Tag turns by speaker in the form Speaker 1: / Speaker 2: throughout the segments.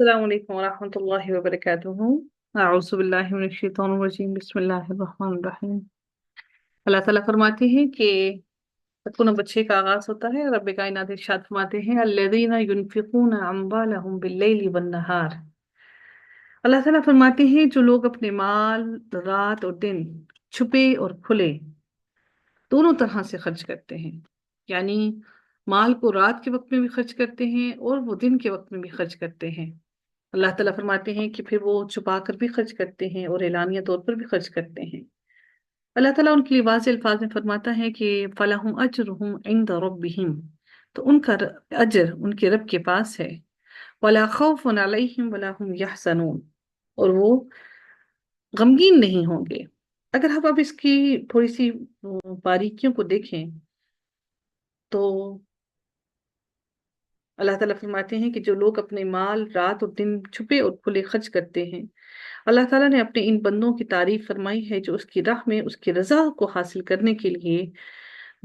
Speaker 1: السلام علیکم ورحمۃ اللہ وبرکاتہ۔ اعوذ باللہ من الشیطان الرجیم، بسم اللہ الرحمن الرحیم۔ اللہ تعالیٰ فرماتے ہیں کہ کون بچے کا آغاز ہوتا ہے، رب کائنات ارشاد فرماتے ہیں الذین ينفقون اموالهم باللیل والنہار۔ اللہ تعالیٰ فرماتے ہیں جو لوگ اپنے مال رات اور دن چھپے اور کھلے دونوں طرح سے خرچ کرتے ہیں، یعنی مال کو رات کے وقت میں بھی خرچ کرتے ہیں اور وہ دن کے وقت میں بھی خرچ کرتے ہیں۔ اللہ تعالیٰ فرماتے ہیں کہ پھر وہ چھپا کر بھی خرچ کرتے ہیں اور اعلانیہ طور پر بھی خرچ کرتے ہیں۔ اللہ تعالیٰ ان کے لیے واضح الفاظ میں فرماتا ہے کہ فَلَهُمْ أَجْرُهُمْ عِنْدَ رَبِّهِمْ، تو ان کا اجر ان کے رب کے پاس ہے۔ وَلَا خَوْفٌ عَلَيْهِمْ وَلَا هُمْ يَحْزَنُونَ، اور وہ غمگین نہیں ہوں گے۔ اگر ہم اب اس کی تھوڑی سی باریکیوں کو دیکھیں تو اللہ تعالیٰ فرماتے ہیں کہ جو لوگ اپنے مال رات اور دن چھپے اور کھلے خرچ کرتے ہیں، اللہ تعالیٰ نے اپنے ان بندوں کی تعریف فرمائی ہے جو اس کی راہ میں اس کی رضا کو حاصل کرنے کے لیے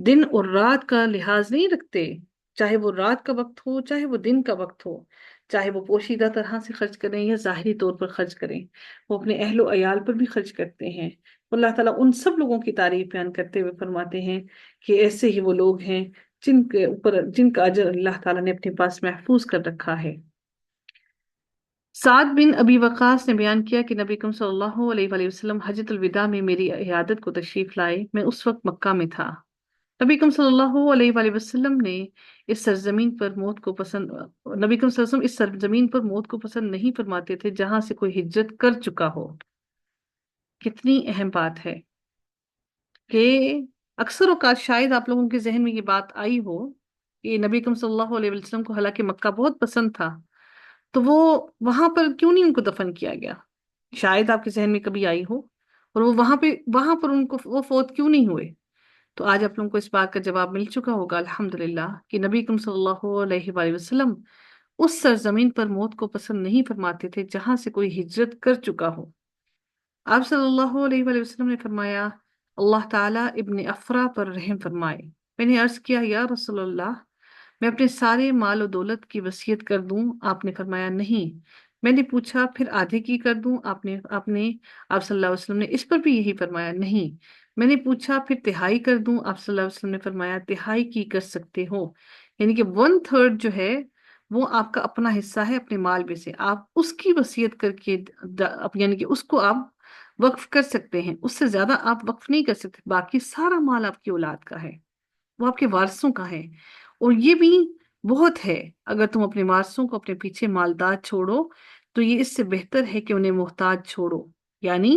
Speaker 1: دن اور رات کا لحاظ نہیں رکھتے، چاہے وہ رات کا وقت ہو چاہے وہ دن کا وقت ہو، چاہے وہ پوشیدہ طرح سے خرچ کریں یا ظاہری طور پر خرچ کریں، وہ اپنے اہل و عیال پر بھی خرچ کرتے ہیں۔ اللہ تعالیٰ ان سب لوگوں کی تعریف بیان کرتے ہوئے فرماتے ہیں کہ ایسے ہی وہ لوگ ہیں جن کا اجر اللہ تعالیٰ نے اپنے پاس محفوظ کر رکھا ہے۔ سعد بن ابی وقاص نے بیان کیا کہ نبی کریم صلی اللہ علیہ وآلہ وسلم حجۃ الوداع میں میری عیادت کو تشریف لائے، میں اس وقت مکہ میں تھا۔ نبی کریم صلی اللہ علیہ وآلہ وسلم نے اس سرزمین پر موت کو پسند نبی کریم صلی اللہ علیہ وسلم اس سرزمین پر موت کو پسند نہیں فرماتے تھے جہاں سے کوئی ہجرت کر چکا ہو۔ کتنی اہم بات ہے کہ اکثر اوقات شاید آپ لوگوں کے ذہن میں یہ بات آئی ہو کہ نبی کریم صلی اللہ علیہ وسلم کو حالانکہ مکہ بہت پسند تھا تو وہ وہاں پر کیوں نہیں ان کو دفن کیا گیا، شاید آپ کے ذہن میں کبھی آئی ہو، اور وہ وہاں پر ان کو وہ فوت کیوں نہیں ہوئے۔ تو آج آپ لوگوں کو اس بات کا جواب مل چکا ہوگا الحمدللہ کہ نبی کریم صلی اللہ علیہ وآلہ وسلم اس سرزمین پر موت کو پسند نہیں فرماتے تھے جہاں سے کوئی ہجرت کر چکا ہو۔ آپ صلی اللہ علیہ وآلہ وسلم نے فرمایا اللہ تعالیٰ ابن افرا پر رحم فرمائے۔ میں نے عرض کیا یا رسول اللہ، میں اپنے سارے مال و دولت کی وصیت کر دوں؟ آپ نے فرمایا نہیں۔ میں نے پوچھا پھر آدھے کی کر دوں؟ آپ صلی اللہ علیہ وسلم نے اس پر بھی یہی فرمایا نہیں۔ میں نے پوچھا پھر تہائی کر دوں؟ آپ صلی اللہ علیہ وسلم نے فرمایا تہائی کی کر سکتے ہو، یعنی کہ 1/3 جو ہے وہ آپ کا اپنا حصہ ہے اپنے مال میں سے، آپ اس کی وصیت کر کے یعنی کہ اس کو آپ وقف کر سکتے ہیں، اس سے زیادہ آپ وقف نہیں کر سکتے۔ باقی سارا مال آپ کی اولاد کا ہے، وہ آپ کے وارثوں کا ہے، اور یہ بھی بہت ہے۔ اگر تم اپنے وارثوں کو اپنے پیچھے مالدار چھوڑو تو یہ اس سے بہتر ہے کہ انہیں محتاج چھوڑو، یعنی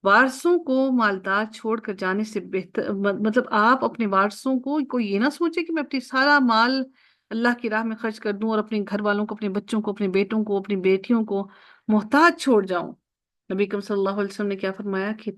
Speaker 1: وارثوں کو مالدار چھوڑ کر جانے سے بہتر مطلب آپ اپنے وارثوں کو کوئی یہ نہ سوچے کہ میں اپنی سارا مال اللہ کی راہ میں خرچ کر دوں اور اپنے گھر والوں کو، اپنے بچوں کو، اپنے بیٹوں کو، اپنی بیٹیوں کو محتاج چھوڑ جاؤں۔ نبی کریم صلی اللہ علیہ وسلم نے کیا فرمایا کہ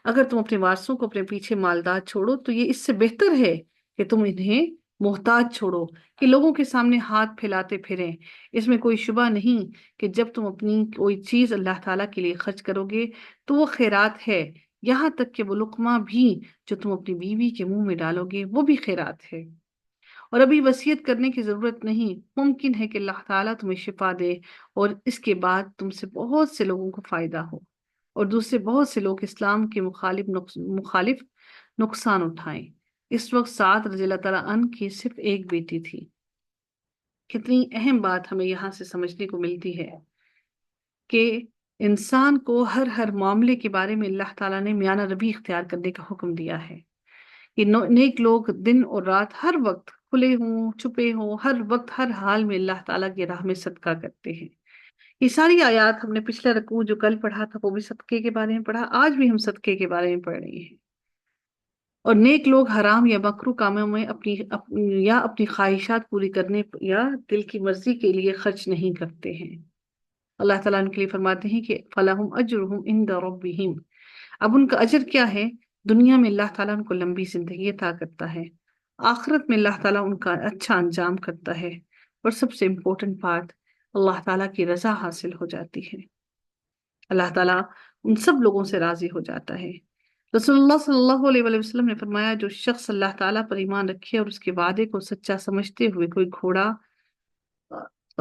Speaker 1: اگر تم اپنے وارثوں کو اپنے پیچھے مالدار چھوڑو تو یہ اس سے بہتر ہے کہ تم انہیں محتاج چھوڑو، کہ لوگوں کے سامنے ہاتھ پھیلاتے پھریں۔ اس میں کوئی شبہ نہیں کہ جب تم اپنی کوئی چیز اللہ تعالیٰ کے لیے خرچ کرو گے تو وہ خیرات ہے، یہاں تک کہ وہ لقمہ بھی جو تم اپنی بیوی کے منہ میں ڈالو گے وہ بھی خیرات ہے۔ اور ابھی وصیت کرنے کی ضرورت نہیں، ممکن ہے کہ اللہ تعالیٰ تمہیں شفا دے اور اس کے بعد تم سے بہت سے لوگوں کو فائدہ ہو اور دوسرے بہت سے لوگ اسلام کے مخالف نقصان اٹھائیں۔ اس وقت سعد رضی اللہ تعالیٰ عنہ کی صرف ایک بیٹی تھی۔ کتنی اہم بات ہمیں یہاں سے سمجھنے کو ملتی ہے کہ انسان کو ہر معاملے کے بارے میں اللہ تعالیٰ نے میانہ روی اختیار کرنے کا حکم دیا ہے کہ نیک لوگ دن اور رات ہر وقت کھلے ہوں چھپے ہوں ہر وقت ہر حال میں اللہ تعالیٰ کی راہ میں صدقہ کرتے ہیں۔ یہ ساری آیات ہم نے پچھلا رکوع جو کل پڑھا تھا وہ بھی صدقے کے بارے میں پڑھا، آج بھی ہم صدقے کے بارے میں پڑھ رہے ہیں۔ اور نیک لوگ حرام یا مکروہ کاموں میں اپنی خواہشات پوری کرنے یا دل کی مرضی کے لیے خرچ نہیں کرتے ہیں۔ اللہ تعالیٰ ان کے لیے فرماتے ہیں کہ فَلَهُمْ أَجْرُهُمْ عِنْدَ رَبِّهِمْ، اب ان کا اجر کیا ہے؟ دنیا میں اللہ تعالیٰ ان کو لمبی زندگی عطا کرتا ہے، آخرت میں اللہ تعالیٰ ان کا اچھا انجام کرتا ہے، اور سب سے امپورٹنٹ بات اللہ تعالیٰ کی رضا حاصل ہو جاتی ہے، اللہ تعالیٰ ان سب لوگوں سے راضی ہو جاتا ہے۔ رسول اللہ صلی اللہ علیہ وآلہ وسلم نے فرمایا جو شخص اللہ تعالیٰ پر ایمان رکھے اور اس کے وعدے کو سچا سمجھتے ہوئے کوئی گھوڑا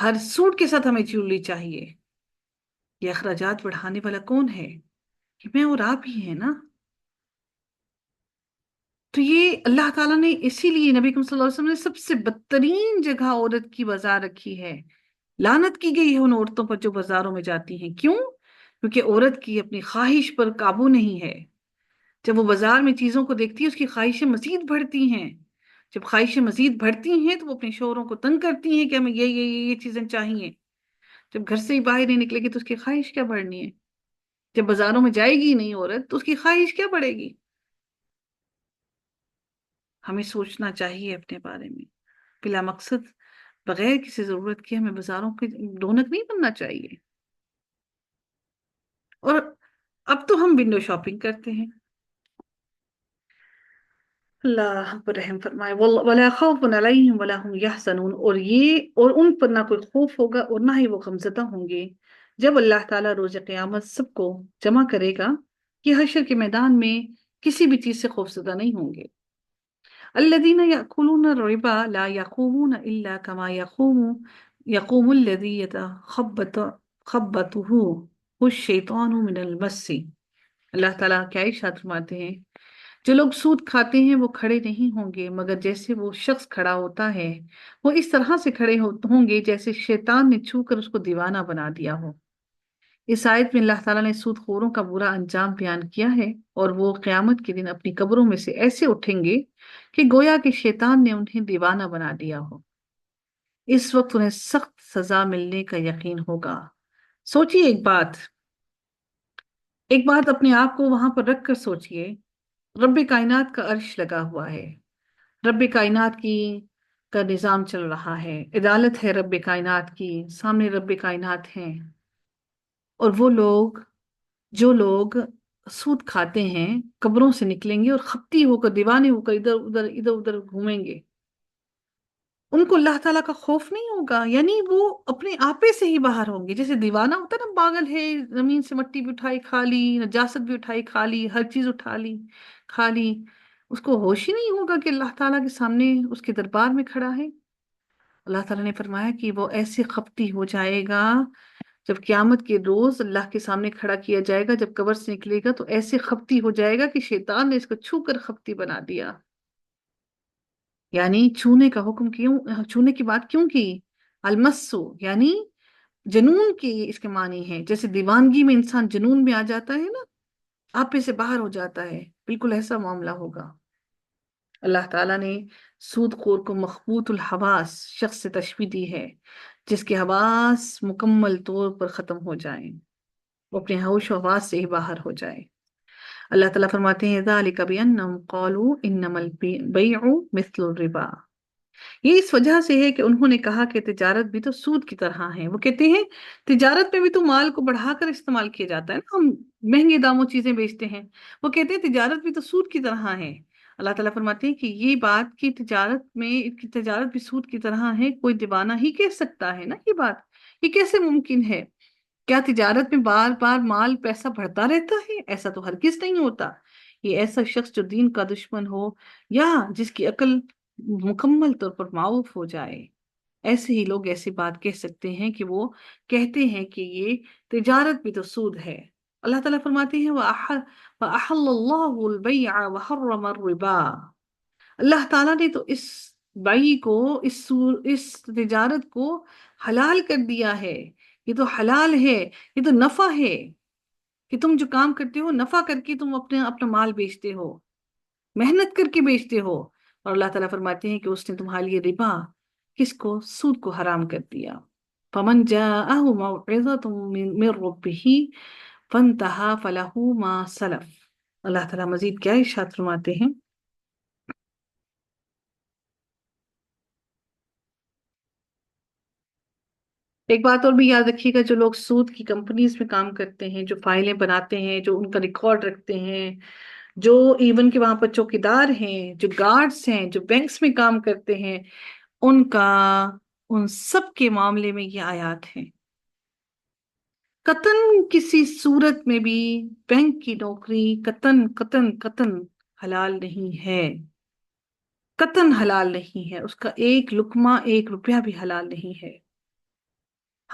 Speaker 1: ہر سوٹ کے ساتھ ہمیں جیولری چاہیے. یہ اخراجات بڑھانے والا کون ہے؟ کہ میں اور آپ ہی ہیں نا. تو یہ اللہ تعالیٰ نے اسی لیے نبی کریم صلی اللہ علیہ وسلم نے سب سے بدترین جگہ عورت کی بازار رکھی ہے. لعنت کی گئی ہے ان عورتوں پر جو بازاروں میں جاتی ہیں. کیوں؟ کیونکہ عورت کی اپنی خواہش پر قابو نہیں ہے. جب وہ بازار میں چیزوں کو دیکھتی ہے اس کی خواہشیں مزید بڑھتی ہیں. جب خواہشیں مزید بڑھتی ہیں تو وہ اپنے شوہروں کو تنگ کرتی ہیں کہ ہمیں یہ چیزیں چاہیے. جب گھر سے ہی باہر نہیں نکلے گی تو اس کی خواہش کیا بڑھنی ہے؟ جب بازاروں میں جائے گی نہیں عورت تو اس کی خواہش کیا بڑھے گی؟ ہمیں سوچنا چاہیے اپنے بارے میں. بلا مقصد بغیر کسی ضرورت کے ہمیں بازاروں کی رونق نہیں بننا چاہیے. اور اب تو ہم ونڈو شاپنگ کرتے ہیں. اللہ ہم پر رحم فرمائے. وَلَا خَوْفٌ عَلَيْهِمْ وَلَا هُمْ يَحْزَنُونَ. اور ان پر نہ کوئی خوف ہوگا اور نہ ہی وہ غمزدہ ہوں گے جب اللہ تعالیٰ روز قیامت سب کو جمع کرے گا. کہ حشر کے میدان میں کسی بھی چیز سے خوفزدہ نہیں ہوں گے. الذين يأكلون الربا لا يقومون إلا كما يقوم الذي خبطه الشيطان من المس. اللہ تعالیٰ کیا ارشاد فرماتے ہیں؟ جو لوگ سود کھاتے ہیں وہ کھڑے نہیں ہوں گے مگر جیسے وہ شخص کھڑا ہوتا ہے وہ اس طرح سے کھڑے ہوں گے جیسے شیطان نے چھو کر اس کو دیوانہ بنا دیا ہو. اس آیت میں اللہ تعالیٰ نے سود خوروں کا برا انجام بیان کیا ہے اور وہ قیامت کے دن اپنی قبروں میں سے ایسے اٹھیں گے کہ گویا کہ شیطان نے انہیں دیوانہ بنا دیا ہو. اس وقت انہیں سخت سزا ملنے کا یقین ہوگا. سوچئے ایک بات اپنے آپ کو وہاں پر رکھ کر سوچئے. رب کائنات کا عرش لگا ہوا ہے. رب کائنات کی کا نظام چل رہا ہے. عدالت ہے رب کائنات کی. سامنے رب کائنات ہیں. اور وہ لوگ جو لوگ سود کھاتے ہیں قبروں سے نکلیں گے اور خپتی ہو کر دیوانے ہو کر ادھر ادھر گھومیں گے. ان کو اللہ تعالیٰ کا خوف نہیں ہوگا. یعنی وہ اپنے آپے سے ہی باہر ہوں گے. جیسے دیوانہ ہوتا ہے نا پاگل ہے زمین سے مٹی بھی اٹھائی کھا لی نجاست بھی اٹھائی کھا لی ہر چیز اٹھا لی کھا لی. اس کو ہوش ہی نہیں ہوگا کہ اللہ تعالیٰ کے سامنے اس کے دربار میں کھڑا ہے. اللہ تعالیٰ نے فرمایا کہ وہ ایسے خپتی ہو جائے گا جب قیامت کے روز اللہ کے سامنے کھڑا کیا جائے گا. جب قبر سے نکلے گا تو ایسے خپتی ہو جائے گا کہ شیطان نے اس کو چھو کر خپتی بنا دیا. یعنی چھونے کا حکم کیوں چھونے کی بات کیوں کی؟ المسو یعنی جنون کی اس کے معنی ہے. جیسے دیوانگی میں انسان جنون میں آ جاتا ہے نا آپے سے باہر ہو جاتا ہے بالکل ایسا معاملہ ہوگا. اللہ تعالیٰ نے سود خور کو مخبوط الحواس شخص سے تشبیہ دی ہے جس کے حواس مکمل طور پر ختم ہو جائیں. وہ اپنے ہوش و حواس سے ہی باہر ہو جائے. اللہ تعالیٰ فرماتے ہیں ذالک بأنہم قالوا انما البیع مثل الربا. یہ اس وجہ سے ہے کہ انہوں نے کہا کہ تجارت بھی تو سود کی طرح ہے. وہ کہتے ہیں تجارت میں بھی تو مال کو بڑھا کر استعمال کیا جاتا ہے نا. ہم مہنگے داموں چیزیں بیچتے ہیں. وہ کہتے ہیں تجارت بھی تو سود کی طرح ہے. اللہ تعالیٰ فرماتے ہیں کہ یہ بات کی تجارت بھی سود کی طرح ہے کوئی دیوانہ ہی کہہ سکتا ہے نا. یہ بات یہ کیسے ممکن ہے؟ کیا تجارت میں بار بار مال پیسہ بڑھتا رہتا ہے؟ ایسا تو ہرگز نہیں ہوتا. یہ ایسا شخص جو دین کا دشمن ہو یا جس کی عقل مکمل طور پر معاف ہو جائے ایسے ہی لوگ ایسی بات کہہ سکتے ہیں کہ وہ کہتے ہیں کہ یہ تجارت بھی تو سود ہے. اللہ تعالیٰ فرماتے ہیں وَأَحَلَّ اللَّهُ الْبَيْعَ وَحَرَّمَ الرِّبَا. اللہ تعالیٰ نے تو اس بیع کو اس تجارت کو حلال کر دیا ہے. یہ تو حلال ہے. یہ تو نفع ہے کہ تم جو کام کرتے ہو نفع کر کے تم اپنا مال بیچتے ہو محنت کر کے بیچتے ہو. اور اللہ تعالیٰ فرماتے ہیں کہ اس نے تمہارے لیے ربا کس کو سود کو حرام کر دیا. فمن جاءه موعظة من ربه فانتهى فله ما سلف. اللہ تعالیٰ مزید کیا ارشاد فرماتے ہیں؟ ایک بات اور بھی یاد رکھیے گا جو لوگ سود کی کمپنیز میں کام کرتے ہیں جو فائلیں بناتے ہیں جو ان کا ریکارڈ رکھتے ہیں جو ایون کہ وہاں پر چوکیدار ہیں جو گارڈز ہیں جو بینکس میں کام کرتے ہیں ان سب کے معاملے میں یہ آیات ہیں. قطن کسی صورت میں بھی بینک کی نوکری قطن قطن قطن حلال نہیں ہے. قطن حلال نہیں ہے. اس کا ایک لقمہ ایک روپیہ بھی حلال نہیں ہے.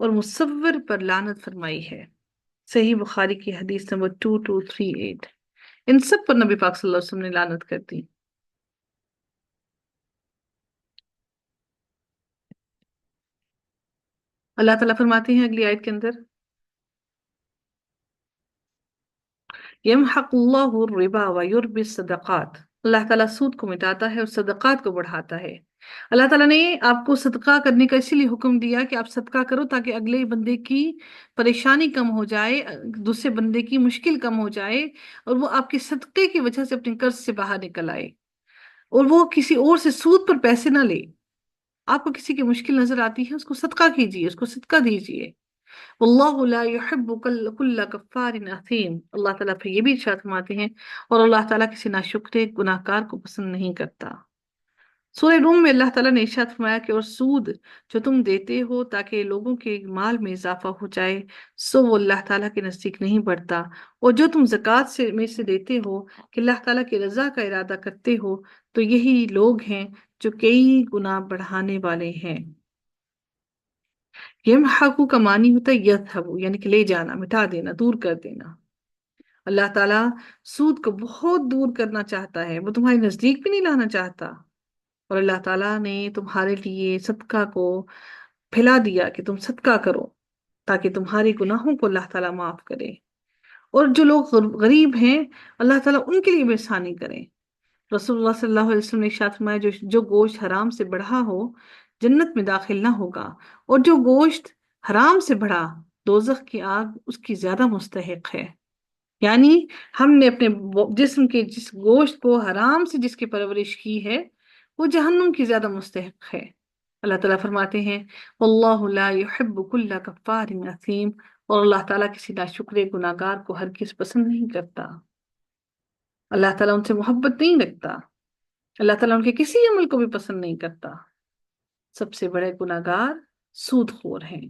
Speaker 1: اور مصور پر لعنت فرمائی ہے۔ صحیح بخاری کی حدیث نمبر 2238۔ ان سب پر نبی پاک صلی اللہ علیہ وسلم نے لعنت کر دی۔ اللہ تعالیٰ فرماتے ہیں اگلی آیت کے اندر، یمحق اللہ الربا ویربی الصدقات، اللہ تعالیٰ سود کو مٹاتا ہے اور صدقات کو بڑھاتا ہے۔ اللہ تعالیٰ نے آپ کو صدقہ کرنے کا اسی لیے حکم دیا کہ آپ صدقہ کرو تاکہ اگلے بندے کی پریشانی کم ہو جائے، دوسرے بندے کی مشکل کم ہو جائے، اور وہ آپ کے صدقے کی وجہ سے اپنے قرض سے باہر نکل آئے، اور وہ کسی اور سے سود پر پیسے نہ لے۔ آپ کو کسی کی مشکل نظر آتی ہے، اس کو صدقہ کیجیے، اس کو صدقہ دیجیے۔ واللہ لا يحب کل کفار اثیم، اللہ تعالیٰ پھر یہ بھی ارشاد فرماتے ہیں اور اللہ تعالیٰ کسی ناشکر گناہ کار کو پسند نہیں کرتا۔ سورہ روم میں اللہ تعالیٰ نے ارشاد فرمایا کہ اور سود جو تم دیتے ہو تاکہ لوگوں کے مال میں اضافہ ہو جائے، سو وہ اللہ تعالیٰ کے نزدیک نہیں بڑھتا، اور جو تم زکوٰۃ سے دیتے ہو کہ اللہ تعالیٰ کی رضا کا ارادہ کرتے ہو، تو یہی لوگ ہیں جو کئی گناہ بڑھانے والے ہیں۔ یمحقو کا معنی ہوتا ہے یذہبو، یعنی کہ لے جانا، مٹا دینا، دور کر دینا۔ اللہ تعالیٰ سود کو بہت دور کرنا چاہتا ہے، وہ تمہارے نزدیک بھی نہیں لانا چاہتا، اور اللہ تعالیٰ نے تمہارے لیے صدقہ کو پھیلا دیا کہ تم صدقہ کرو تاکہ تمہارے گناہوں کو اللہ تعالیٰ معاف کرے، اور جو لوگ غریب ہیں اللہ تعالیٰ ان کے لیے بھی آسانی کرے۔ رسول اللہ صلی اللہ علیہ وسلم نے ارشاد فرمایا جو گوشت حرام سے بڑھا ہو جنت میں داخل نہ ہوگا، اور جو گوشت حرام سے بڑھا دوزخ کی آگ اس کی زیادہ مستحق ہے۔ یعنی ہم نے اپنے جسم کے جس گوشت کو حرام سے جس کی پرورش کی ہے وہ جہنم کی زیادہ مستحق ہے۔ اللہ تعالیٰ فرماتے ہیں واللہ لا يحب کل کفار اثیم، اور اللہ تعالیٰ کسی ناشکر گناہ گار کو ہرگز پسند نہیں کرتا۔ اللہ تعالیٰ ان سے محبت نہیں رکھتا، اللہ تعالیٰ ان کے کسی عمل کو بھی پسند نہیں کرتا۔ سب سے بڑے گناہ گار سود خور ہیں،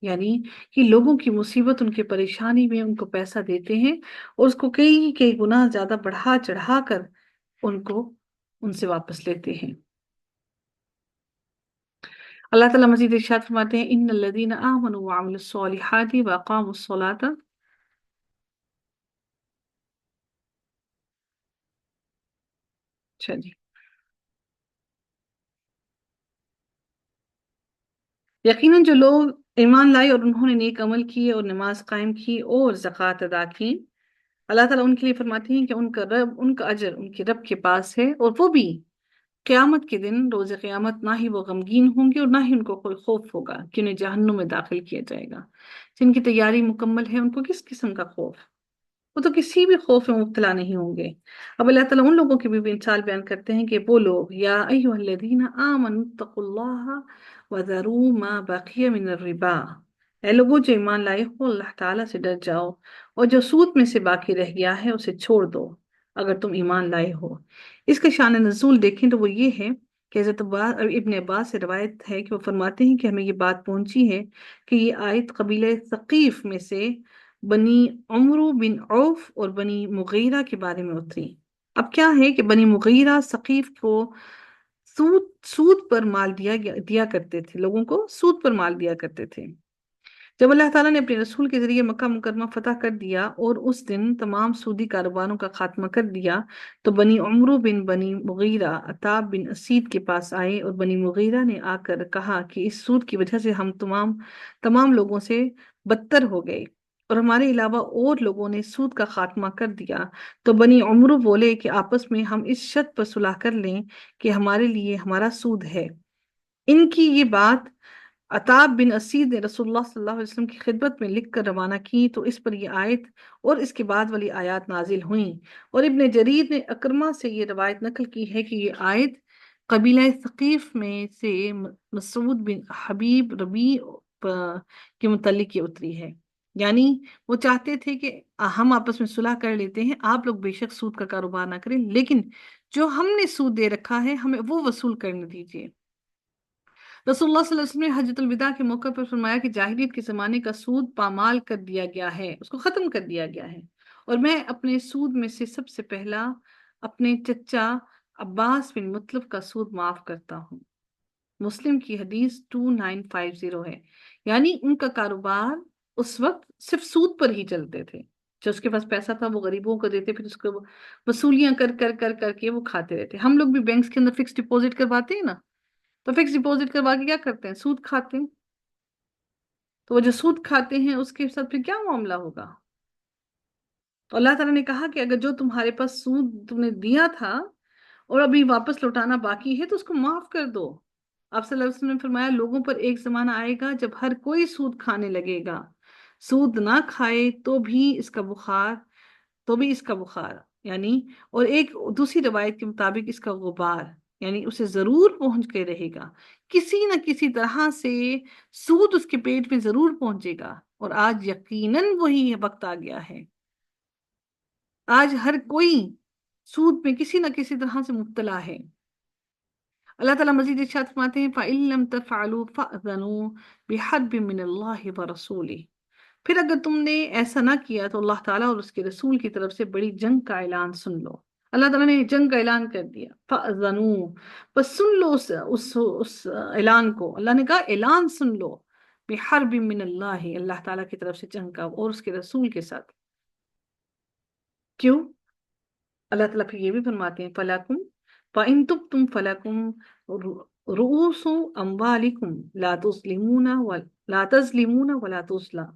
Speaker 1: یعنی کہ لوگوں کی مصیبت، ان کی پریشانی میں ان کو پیسہ دیتے ہیں اور اس کو کئی کئی گنا زیادہ بڑھا چڑھا کر ان سے واپس لیتے ہیں۔ اللہ تعالیٰ مزید ارشاد فرماتے ہیں ان الذین آمنوا وعملوا الصالحات واقاموا الصلاۃ، اچھا جی، یقیناً جو لوگ ایمان لائے اور انہوں نے نیک عمل کیے اور نماز قائم کی اور زکوٰۃ ادا کی، اللہ تعالیٰ ان کے لیے فرماتے ہیں کہ ان کا اجر ان کے رب کے پاس ہے، اور وہ بھی قیامت کے دن، روز قیامت، نہ ہی وہ غمگین ہوں گے اور نہ ہی ان کو کوئی خوف ہوگا کہ انہیں جہنم میں داخل کیا جائے گا۔ جن کی تیاری مکمل ہے ان کو کس قسم کا خوف؟ وہ تو کسی بھی خوف میں مبتلا نہیں ہوں گے۔ اب اللہ تعالیٰ ان لوگوں کی بھی مثال بیان کرتے ہیں کہ وہ لوگ یا ایھا الذین آمنوا اتقوا اللہ وذروا ما بقی من الربا، اے لوگوں جو ایمان لائے ہو اللہ تعالیٰ سے ڈر جاؤ اور جو سود میں سے باقی رہ گیا ہے اسے چھوڑ دو اگر تم ایمان لائے ہو۔ اس کے شان نزول دیکھیں تو وہ یہ ہے کہ حضرت ابن عباس سے روایت ہے کہ وہ فرماتے ہیں کہ ہمیں یہ بات پہنچی ہے کہ یہ آیت قبیلہ ثقیف میں سے بنی عمرو بن عوف اور بنی مغیرہ کے بارے میں اتری۔ اب کیا ہے کہ بنی مغیرہ ثقیف کو سود پر مال دیا کرتے تھے، لوگوں کو سود پر مال دیا کرتے تھے۔ جب اللہ تعالیٰ نے اپنے رسول کے ذریعے مکہ مکرمہ فتح کر دیا اور اس دن تمام سودی کاروباروں کا خاتمہ کر دیا، تو بنی عمرو بن بنی مغیرہ عتاب بن اسید کے پاس آئے، اور بنی مغیرہ نے آ کر کہا کہ اس سود کی وجہ سے ہم تمام لوگوں سے بدتر ہو گئے اور ہمارے علاوہ اور لوگوں نے سود کا خاتمہ کر دیا۔ تو بنی عمرو بولے کہ آپس میں ہم اس شرط پر صلح کر لیں کہ ہمارے لیے ہمارا سود ہے۔ ان کی یہ بات عتاب بن اسید نے رسول اللہ صلی اللہ علیہ وسلم کی خدمت میں لکھ کر روانہ کی، تو اس پر یہ آیت اور اس کے بعد والی آیات نازل ہوئیں، اور ابن جریر نے اکرمہ سے یہ روایت نقل کی ہے کہ یہ آیت قبیلہ ثقیف میں سے مسعود بن حبیب ربیع کے متعلق یہ اتری ہے۔ یعنی وہ چاہتے تھے کہ ہم آپس میں صلح کر لیتے ہیں، آپ لوگ بے شک سود کا کاروبار نہ کریں، لیکن جو ہم نے سود دے رکھا ہے ہمیں وہ وصول کرنے دیجیے۔ رسول اللہ صلی اللہ علیہ وسلم نے حجۃ الوداع کے موقع پر فرمایا کہ جاہلیت کے زمانے کا سود پامال کر دیا گیا ہے، اس کو ختم کر دیا گیا ہے، اور میں اپنے سود میں سے سب سے پہلا اپنے چچا عباس بن مطلب کا سود معاف کرتا ہوں۔ مسلم کی حدیث 2950 ہے۔ یعنی ان کا کاروبار اس وقت صرف سود پر ہی چلتے تھے. جو اس کے پاس پیسہ تھا وہ غریبوں کو دیتے، پھر اس کو وصولیاں کر کر کر کر کے وہ کھاتے رہتے. ہم لوگ بھی بینکس کے اندر فکس ڈپوزٹ کرواتے ہیں نا، تو فکس ڈپوزٹ کروا کے کیا کرتے ہیں؟ سود کھاتے ہیں. تو وہ جو سود کھاتے ہیں اس کے ساتھ پھر کیا معاملہ ہوگا؟ تو اللہ تعالیٰ نے کہا کہ اگر جو تمہارے پاس سود تم نے دیا تھا اور ابھی واپس لوٹانا باقی ہے تو اس کو معاف کر دو. آپ صلی اللہ علیہ وسلم نے فرمایا لوگوں پر ایک زمانہ آئے گا جب ہر کوئی سود کھانے لگے گا، سود نہ کھائے تو بھی اس کا بخار یعنی، اور ایک دوسری روایت کے مطابق اس کا غبار یعنی اسے ضرور پہنچ کے رہے گا. کسی نہ کسی طرح سے سود اس کے پیٹ میں ضرور پہنچے گا. اور آج یقیناً وہی وقت آ گیا ہے. آج ہر کوئی سود میں کسی نہ کسی طرح سے مبتلا ہے. اللہ تعالیٰ مزید ارشاد فرماتے ہیں فَإِن لَمْ تَفْعَلُوا فَأْذَنُوا بِحَرْبٍ مِّنَ اللَّهِ وَرَسُولِهِ. پھر اگر تم نے ایسا نہ کیا تو اللہ تعالیٰ اور اس کے رسول کی طرف سے بڑی جنگ کا اعلان سن لو. اللہ تعالیٰ نے جنگ کا اعلان کر دیا. فَأْذَنُوا بس سن لو اس اعلان کو. اللہ نے کہا اعلان سن لو بِحَرْبٍ مِّنَ اللَّهِ، اللہ تعالیٰ کی طرف سے جنگ کا اور اس کے رسول کے ساتھ. کیوں؟ اللہ تعالیٰ پھر یہ بھی فرماتے ہیں فَلَكُمْ فَإِن تُبْتُمْ فَلَكُمْ رُؤُوسُ أَمْوَالِكُمْ لَا تَظْلِمُونَ وَلَا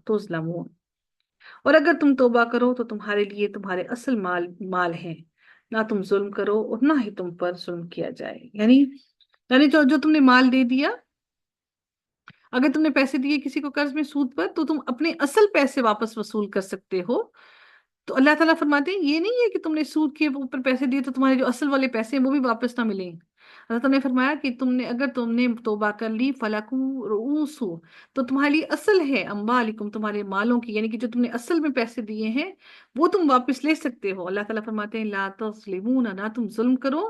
Speaker 1: تُظْلَمُونَ. اور اگر تم توبہ کرو تو تمہارے لیے تمہارے اصل مال ہے، نہ تم ظلم کرو اور نہ ہی تم پر ظلم کیا جائے. یعنی جو تم نے مال دے دیا، اگر تم نے پیسے دیے کسی کو قرض میں سود پر تو تم اپنے اصل پیسے واپس وصول کر سکتے ہو. تو اللہ تعالیٰ فرماتے ہیں یہ نہیں ہے کہ تم نے سود کے اوپر پیسے دیے تو تمہارے جو اصل والے پیسے ہیں وہ بھی واپس نہ ملیں. اللہ تعالیٰ نے فرمایا کہ اگر تم نے توبہ کر لی فَلَكُمْ رُؤُوسُ تو تمہارے لیے اصل ہے اموالکم تمہارے مالوں کی، یعنی کہ جو تم نے اصل میں پیسے دیے ہیں وہ تم واپس لے سکتے ہو. اللہ تعالیٰ فرماتے ہیں لا تظلمون، نہ تم ظلم کرو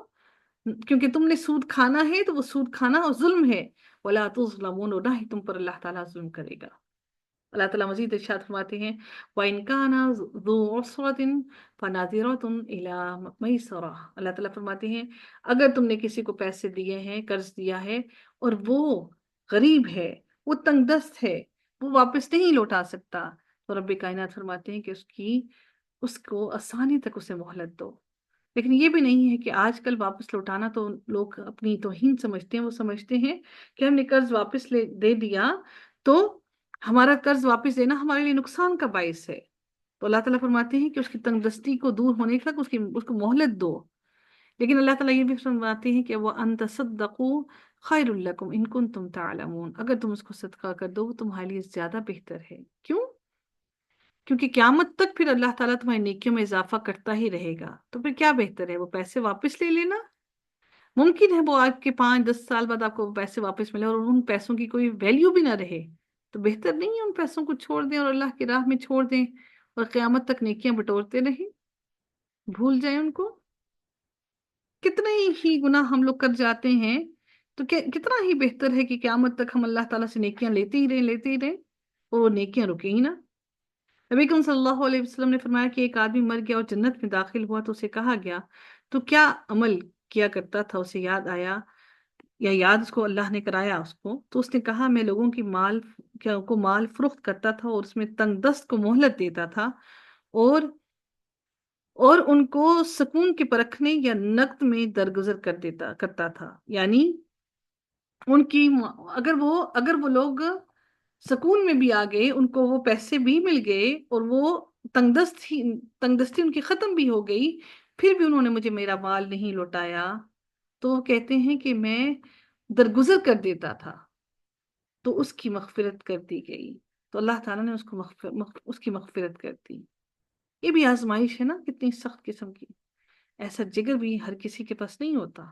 Speaker 1: کیونکہ تم نے سود کھانا ہے تو وہ سود کھانا اور ظلم ہے. وَلَا تُظْلَمُونَ، نہ ہی تم پر اللہ تعالیٰ ظلم کرے گا. اللہ تعالیٰ مزید ارشاد فرماتے ہیں وَإِن كَانَ ذُو عُسْرَةٍ فَنَظِرَةٌ إِلَىٰ مَيْسَرَةٍ. اللہ تعالیٰ فرماتے ہیں اگر تم نے کسی کو پیسے دیے ہیں، قرض دیا ہے اور وہ غریب ہے، وہ تنگ دست ہے، وہ واپس نہیں لوٹا سکتا، تو رب کائنات فرماتے ہیں کہ اس کو آسانی تک اسے مہلت دو. لیکن یہ بھی نہیں ہے کہ آج کل واپس لوٹانا تو لوگ اپنی توہین سمجھتے ہیں. وہ سمجھتے ہیں کہ ہم نے قرض واپس دے دیا تو ہمارا قرض واپس دینا ہمارے لیے نقصان کا باعث ہے. تو اللہ تعالیٰ فرماتے ہیں کہ اس کی تنگ دستی کو دور ہونے تک اس کو مہلت دو. لیکن اللہ تعالیٰ یہ بھی فرماتے ہیں کہ وہ ان تصدقوا خیر لکم ان کنتم تعلمون، اگر تم اس کو صدقہ کر دو وہ تمہارے لیے زیادہ بہتر ہے. کیوں؟ کیونکہ قیامت تک پھر اللہ تعالیٰ تمہاری نیکیوں میں اضافہ کرتا ہی رہے گا. تو پھر کیا بہتر ہے؟ وہ پیسے واپس لے لینا. ممکن ہے وہ آپ کے 5-10 سال بعد آپ کو پیسے واپس ملے اور ان پیسوں کی کوئی ویلیو بھی نہ رہے. تو بہتر نہیں ہے ان پیسوں کو چھوڑ دیں اور اللہ کی راہ میں چھوڑ دیں اور قیامت تک نیکیاں بٹورتے رہیں، بھول جائیں ان کو. کتنے ہی گناہ ہم لوگ کر جاتے ہیں تو کتنا ہی بہتر ہے کہ قیامت تک ہم اللہ تعالیٰ سے نیکیاں لیتے ہی رہیں اور وہ نیکیاں رکیں ہی نہ. نبی کریم صلی اللہ علیہ وسلم نے فرمایا کہ ایک آدمی مر گیا اور جنت میں داخل ہوا تو اسے کہا گیا تو کیا عمل کیا کرتا تھا؟ اسے یاد آیا یا یاد اس کو اللہ نے کرایا اس کو، تو اس نے کہا میں لوگوں کی مال فروخت کرتا تھا اور اس میں تنگ دست کو مہلت دیتا تھا اور ان کو سکون کے پرکھنے یا نقد میں درگزر کرتا تھا. یعنی ان کی اگر وہ لوگ سکون میں بھی آ گئے، ان کو وہ پیسے بھی مل گئے اور وہ تنگ دستی ان کی ختم بھی ہو گئی، پھر بھی انہوں نے مجھے میرا مال نہیں لوٹایا، تو وہ کہتے ہیں کہ میں درگزر کر دیتا تھا تو اس کی مغفرت کر دی گئی. تو اللہ تعالیٰ نے اس کی مغفرت کر دی. یہ بھی آزمائش ہے نا کتنی سخت قسم کی. ایسا جگر بھی ہر کسی کے پاس نہیں ہوتا،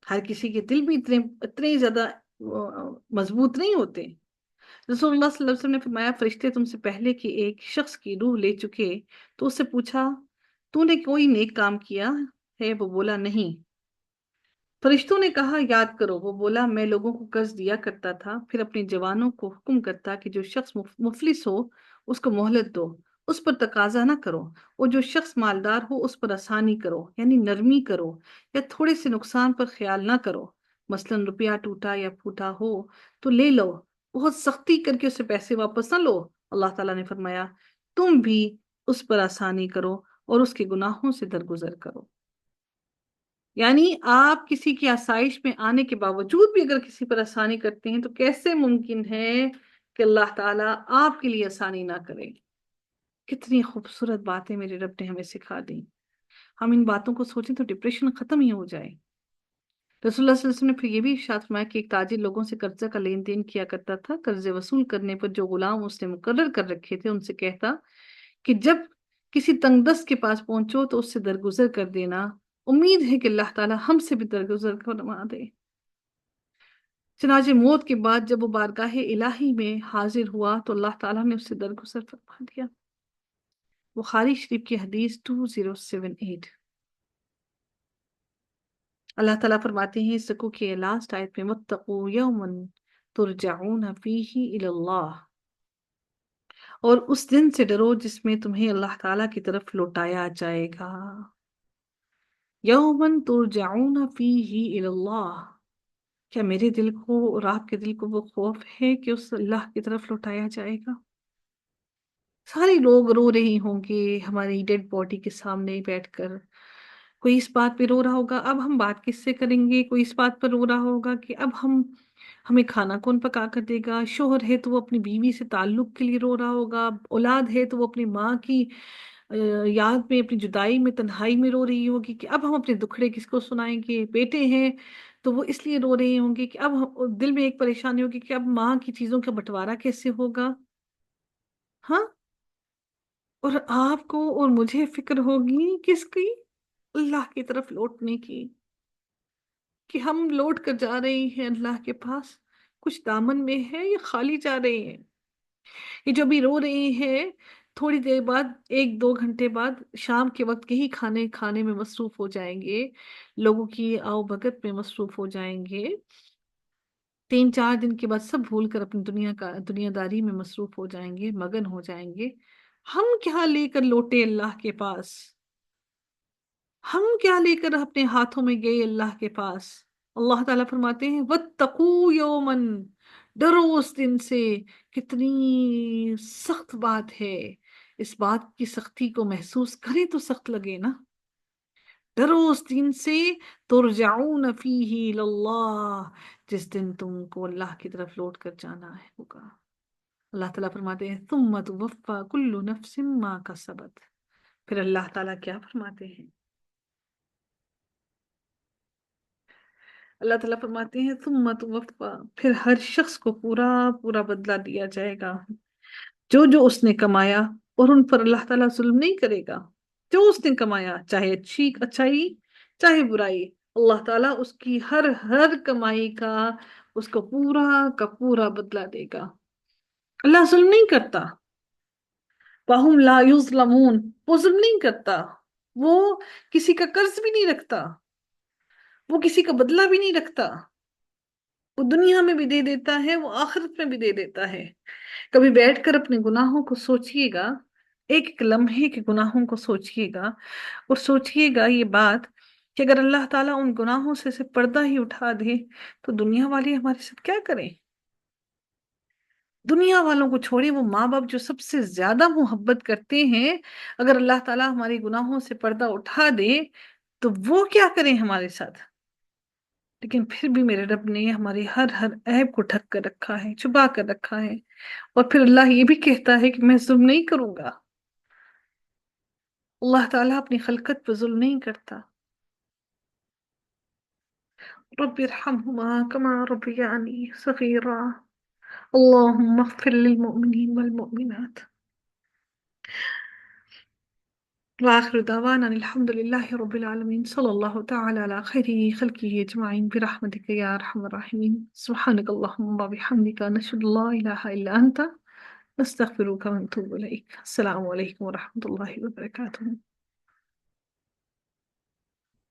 Speaker 1: ہر کسی کے دل بھی اتنے زیادہ مضبوط نہیں ہوتے. رسول اللہ صلی اللہ علیہ وسلم نے فرمایا فرشتے تم سے پہلے کہ ایک شخص کی روح لے چکے تو اس سے پوچھا تو نے کوئی نیک کام کیا ہے؟ وہ بولا نہیں. فرشتوں نے کہا یاد کرو. وہ بولا میں لوگوں کو قرض دیا کرتا تھا، پھر اپنے جوانوں کو حکم کرتا کہ جو شخص مفلس ہو اس کو مہلت دو، اس پر تقاضا نہ کرو، اور جو شخص مالدار ہو اس پر آسانی کرو یعنی نرمی کرو، یا تھوڑے سے نقصان پر خیال نہ کرو. مثلاً روپیہ ٹوٹا یا پھوٹا ہو تو لے لو بہت سختی کر کے اسے پیسے واپس نہ لو، اللہ تعالیٰ نے فرمایا تم بھی اس پر آسانی کرو اور اس کے گناہوں سے درگزر کرو۔ یعنی آپ کسی کی آسائش میں آنے کے باوجود بھی اگر کسی پر آسانی کرتے ہیں تو کیسے ممکن ہے کہ اللہ تعالیٰ آپ کے لیے آسانی نہ کرے؟ کتنی خوبصورت باتیں میرے رب نے ہمیں سکھا دی، ہم ان باتوں کو سوچیں تو ڈپریشن ختم ہی ہو جائے۔ رسول اللہ صلی اللہ علیہ وسلم نے پھر یہ بھی ارشاد فرمایا کہ ایک تاجر لوگوں سے قرضہ کا لین دین کیا کرتا تھا، قرضے وصول کرنے پر جو غلام اس نے مقرر کر رکھے تھے ان سے کہتا کہ جب کسی تنگ دست کے پاس پہنچو تو اس سے درگزر کر دینا، امید ہے کہ اللہ تعالیٰ ہم سے بھی درگزر فرما دے۔ چنانچہ موت کے بعد جب وہ بارگاہ الہی میں حاضر ہوا تو اللہ تعالیٰ نے اس سے درگزر فرما دیا۔ بخاری شریف کی حدیث 2078۔ اللہ تعالیٰ فرماتے ہیں سکو کے لاسٹ آیت میں وَاتَّقُوا يَوْمًا تُرْجَعُونَ فِيهِ إِلَى اللَّهِ، اور اس دن سے ڈرو جس میں تمہیں اللہ تعالیٰ کی طرف لوٹایا جائے گا۔ یومن ترجعون فیہ الی اللہ، کیا میرے دل کو اور آپ کے دل کو وہ خوف ہے کہ اس اللہ کی طرف لوٹایا جائے گا؟ سارے لوگ رو رہے ہوں گے ہماری ڈیڈ باڈی کے سامنے بیٹھ کر، کوئی اس بات پہ رو رہا ہوگا اب ہم بات کس سے کریں گے، کوئی اس بات پر رو رہا ہوگا کہ اب ہمیں کھانا کون پکا کر دے گا، شوہر ہے تو وہ اپنی بیوی سے تعلق کے لیے رو رہا ہوگا، اولاد ہے تو وہ اپنی ماں کی یاد میں اپنی جدائی میں تنہائی میں رو رہی ہوگی کہ اب ہم اپنے دکھڑے کس کو سنائیں گے، بیٹے ہیں تو وہ اس لیے رو رہے ہوں گے کہ اب دل میں ایک پریشانی ہوگی کہ اب ماں کی چیزوں کا بٹوارا کیسے ہوگا، ہاں؟ اور آپ کو اور مجھے فکر ہوگی کس کی؟ اللہ کی طرف لوٹنے کی، کہ ہم لوٹ کر جا رہے ہیں اللہ کے پاس، کچھ دامن میں ہے یا خالی جا رہے ہیں؟ یہ جو بھی رو رہے ہیں تھوڑی دیر بعد 1-2 گھنٹے بعد شام کے وقت یہی کھانے میں مصروف ہو جائیں گے، لوگوں کی آؤ بھگت میں مصروف ہو جائیں گے، 3-4 دن کے بعد سب بھول کر اپنی دنیا داری میں مصروف ہو جائیں گے، مگن ہو جائیں گے۔ ہم کیا لے کر لوٹے اللہ کے پاس؟ ہم کیا لے کر اپنے ہاتھوں میں گئے اللہ کے پاس؟ اللہ تعالیٰ فرماتے ہیں وَاتَّقُوا يَوْمًا، ڈرو اس دن سے۔ کتنی سخت بات ہے، اس بات کی سختی کو محسوس کریں تو سخت لگے نا۔ ڈرو اس دن سے ترجعون فیہ الی اللہ، جس دن تم کو اللہ کی طرف لوٹ کر جانا ہوگا۔ اللہ تعالیٰ فرماتے ہیں ثم توفی کل نفس ما کسبت، پھر اللہ تعالیٰ کیا فرماتے ہیں؟ اللہ تعالیٰ فرماتے ہیں ثم توفی، پھر ہر شخص کو پورا پورا بدلہ دیا جائے گا جو جو اس نے کمایا، اور ان پر اللہ تعالیٰ ظلم نہیں کرے گا۔ جو اس نے کمایا چاہے اچھائی چاہے برائی، اللہ تعالیٰ اس کی ہر کمائی کا اس کو پورا کا پورا بدلہ دے گا۔ اللہ ظلم نہیں کرتا، وَهُمْ لَا يُظْلَمُونَ، وہ ظلم نہیں کرتا، وہ کسی کا قرض بھی نہیں رکھتا، وہ کسی کا بدلہ بھی نہیں رکھتا، وہ دنیا میں بھی دے دیتا ہے، وہ آخرت میں بھی دے دیتا ہے۔ کبھی بیٹھ کر اپنے گناہوں کو سوچئے گا، ایک ایک لمحے کے گناہوں کو سوچئے گا، اور سوچئے گا یہ بات کہ اگر اللہ تعالیٰ ان گناہوں سے صرف پردہ ہی اٹھا دے تو دنیا والے ہمارے ساتھ کیا کریں؟ دنیا والوں کو چھوڑے، وہ ماں باپ جو سب سے زیادہ محبت کرتے ہیں، اگر اللہ تعالیٰ ہمارے گناہوں سے پردہ اٹھا دے تو وہ کیا کریں ہمارے ساتھ؟ لیکن پھر بھی میرے رب نے ہمارے ہر عیب کو ڈھک کر رکھا ہے، چھپا کر رکھا ہے، اور پھر اللہ یہ بھی کہتا ہے کہ میں ظلم نہیں کروں گا۔ اللہ تعالیٰ اپنی خلقت پر ظلم نہیں کرتا۔ رب ارحمہما کما ربیانی صغیرا، اللہم اغفر للمؤمنین والمؤمنات، وآخر دعوانا الحمد لله رب العالمين، صلى الله تعالى على خير خلقه أجمعين برحمتك يا أرحم الراحمين، سبحانك اللهم وبحمدك نشهد لا إله إلا أنت نستغفرك ونتوب إليك، السلام عليكم ورحمة الله وبركاته۔